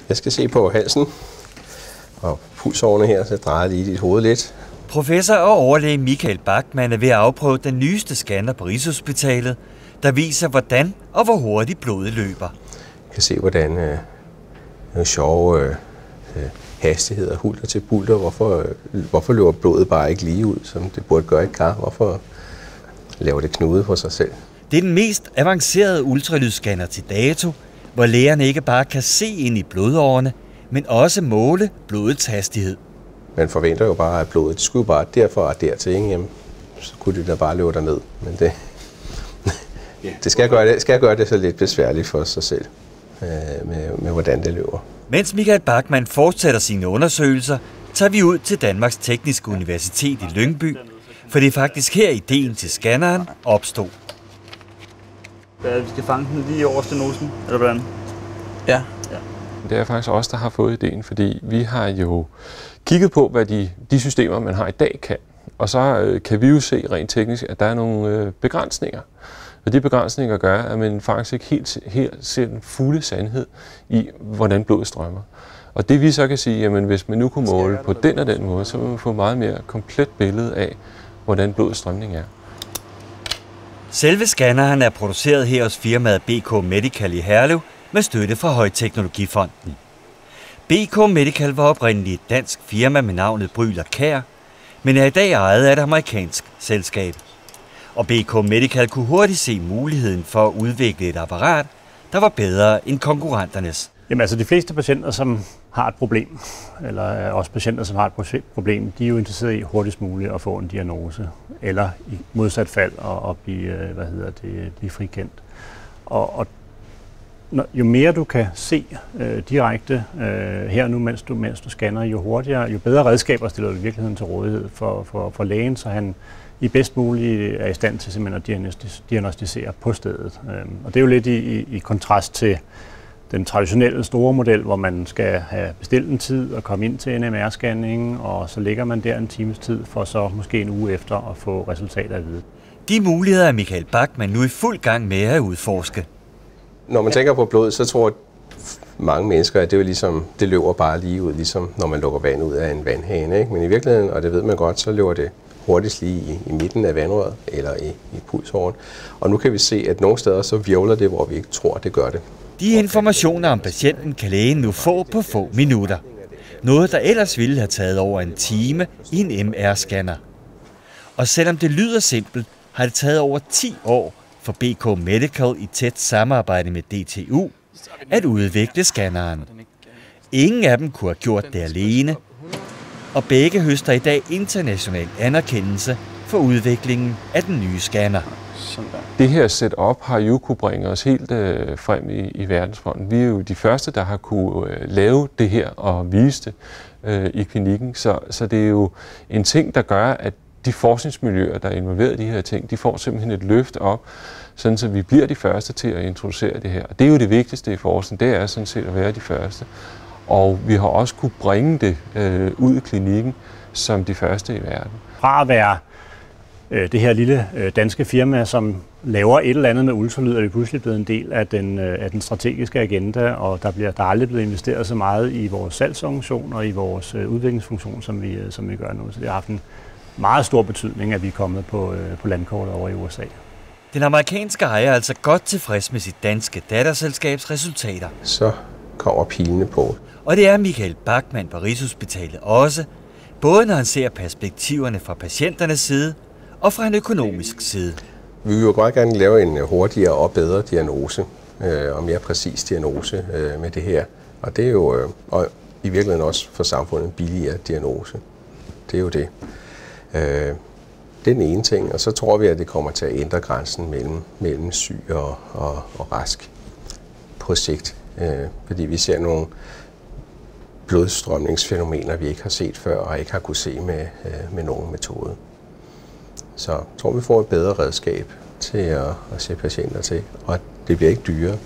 Jeg skal se på halsen og pulsårene her, så jeg drejer lige dit hoved lidt. Professor og overlæge Michael Bachmann er ved at afprøve den nyeste scanner på Rigshospitalet, der viser, hvordan og hvor hurtigt blodet løber. Jeg kan se, hvordan nogle sjove hastigheder hulter til bulter. Hvorfor løber blodet bare ikke lige ud, som det burde gøre i et kar? Hvorfor laver det knude på sig selv? Det er den mest avancerede ultralydsscanner til dato, hvor lægerne ikke bare kan se ind i blodårene, men også måle blodets hastighed. Man forventer jo bare, at blodet skulle bare derfra og dertil, ikke? Jamen, så kunne det da bare løbe derned. Men det skal gøre det så lidt besværligt for sig selv, med hvordan det løber. Mens Michael Bachmann fortsætter sine undersøgelser, tager vi ud til Danmarks Tekniske Universitet i Lyngby, for det er faktisk her ideen til scanneren opstod. Vi skal fange den lige over stenosen, eller hvordan? Ja. Det er faktisk os, der har fået ideen, fordi vi har jo kigget på, hvad de systemer, man har i dag, kan. Og så kan vi jo se rent teknisk, at der er nogle begrænsninger. Og de begrænsninger gør, at man faktisk ikke helt ser den fulde sandhed i, hvordan blodet strømmer. Og det vi så kan sige, jamen hvis man nu kunne måle på den og den måde, så vil man få meget mere komplet billede af, hvordan blodets strømning er. Selve scanneren er produceret her hos firmaet BK Medical i Herlev med støtte fra Højteknologifonden. BK Medical var oprindeligt et dansk firma med navnet Brüel & Kjær, men er i dag ejet af et amerikansk selskab. Og BK Medical kunne hurtigt se muligheden for at udvikle et apparat, der var bedre end konkurrenternes. Jamen altså de fleste patienter, som har et problem, eller også patienter, som har et problem, de er jo interesseret i hurtigst muligt at få en diagnose, eller i modsat fald at blive, blive frikendt. Og jo mere du kan se direkte her nu, mens du scanner, jo hurtigere, jo bedre redskaber stiller du i virkeligheden til rådighed for lægen, så han i bedst muligt er i stand til simpelthen at diagnostisere på stedet. Og det er jo lidt i kontrast til den traditionelle store model, hvor man skal have bestilt en tid og komme ind til en MR-scanning, og så ligger man der en times tid for så måske en uge efter at få resultater at vide. De muligheder er Michael Bachmann nu i fuld gang med at udforske. Når man tænker på blodet, så tror mange mennesker, at det er ligesom, det løber bare lige ud, ligesom når man lukker vand ud af en vandhane, ikke? Men i virkeligheden, og det ved man godt, så løber det hurtigst lige i midten af vandrøret eller i pulsåren. Og nu kan vi se, at nogle steder så virvler det, hvor vi ikke tror, det gør det. De informationer om patienten kan lægen nu få på få minutter. Noget, der ellers ville have taget over en time i en MR-scanner. Og selvom det lyder simpelt, har det taget over 10 år for BK Medical i tæt samarbejde med DTU at udvikle scanneren. Ingen af dem kunne have gjort det alene, og begge høster i dag international anerkendelse for udviklingen af den nye scanner. Det her setup har jo kunne bringe os helt frem i verdensfronten. Vi er jo de første, der har kunne lave det her og vise det i klinikken. Så det er jo en ting, der gør, at de forskningsmiljøer, der er involveret i de her ting, de får simpelthen et løft op, sådan så vi bliver de første til at introducere det her. Og det er jo det vigtigste i forskning, det er sådan set at være de første. Og vi har også kunne bringe det ud i klinikken som de første i verden. Fra at være det her lille danske firma, som laver et eller andet med ultralyd, er vi pludselig blevet en del af den strategiske agenda, og der er aldrig blevet investeret så meget i vores salgsorganisation og i vores udviklingsfunktion, som vi gør nu. Så det har haft en meget stor betydning, at vi er kommet på landkortet over i USA. Den amerikanske ejer er altså godt tilfreds med sit danske datterselskabs resultater. Så kommer pilene på. Og det er Michael Bachmann på Rigshospitalet også, både når han ser perspektiverne fra patienternes side og fra en økonomisk side. Vi vil jo godt gerne lave en hurtigere og bedre diagnose, og mere præcis diagnose med det her. Og det er jo og i virkeligheden også for samfundet en billigere diagnose. Det er jo det. Det er den ene ting, og så tror vi, at det kommer til at ændre grænsen mellem syg og rask på sigt. Fordi vi ser nogle blodstrømningsfænomener, vi ikke har set før og ikke har kunne se med nogen metode. Så jeg tror, vi får et bedre redskab til at se patienter til, og det bliver ikke dyrere.